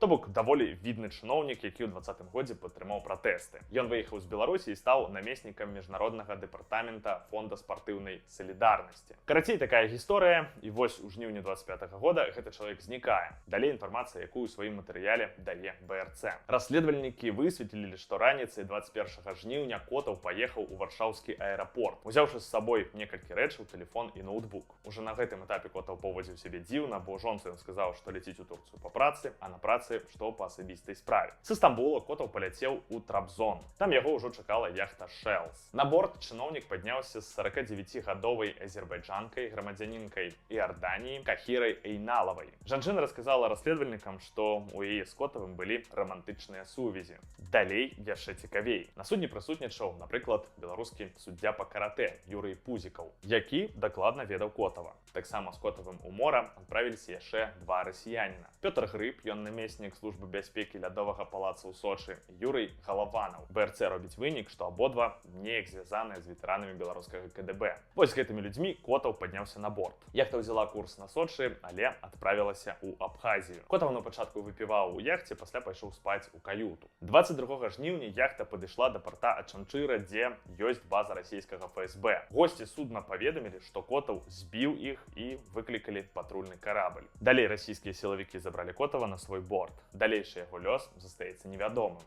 То бок даволі відны чыноўнік, які ў 2020 годзе падтрымаў пратэсты. Ён выехаў з Беларусі і стаў намеснікам міжнароднага дэпартамента фонда спартыўнай салідарнасці. Карацей, такая гісторыя, і вось у жніўні 25 года гэты чалавек знікае. Далей інфармацыя, якую ў сваім матэрыяле дае БРЦ. Расследавальнікі высветлілі, што раніцай 21 жніўня Котаў паехаў у варшаўскі аэрапорт, узяўшы з сабой некалькі рэчаў, тэлефон і ноутбук. Уже на гэтым этапе Котаў повадзіў сябе дзіўна, бо жонцы ён сказаў, што ляціць у Турцыю па працы, а на працы што па асабістай справе. З Стамбула Котаў паляцеў у Трабзон. Там яго ўжо чакала яхта Shells. На борт чыноўнік падняўся з 49гадовай азербайджанкай, грамадзянінкай Іорданіі Кахірай Эйналавай. Жанчына расказала расследавальнікам, што у яе з Котавым былі рамантычныя сувязі. Далей яшчэ цікавей. На судне прысутнічаў, напрыклад, беларускі суддзя па каратэ Юрый Пузікаў, які дакладна ведаў Котава. Таксама з Котавым у мора адправіліся яшчэ два расіяніна. Пётр Грыб, ён намеснік службы бяспекі лядовага палаца ў Сочы, Юрый Галаванаў. БРЦ робіць вынік, што абодва неяк звязаныя з ветэранамі беларускага КДБ. Вось з гэтымі людзьмі Котаў падняўся на борт. Яхта ўзяла курс на Сочы, але адправілася ў Абхазію. Котаў на пачатку выпіваў у яхце, пасля пайшоў спаць у каюту. 22 жніўня яхта падышла да парта Ачанчыра, дзе ёсць база расійскага ФСБ. Госці судна паведамілі, што Котаў збіў іх і выклікалі патрульны карабль. Далей расійскія сілавікі забралі Котава на свой борт. Далейшы яго лёс застаецца невядомым.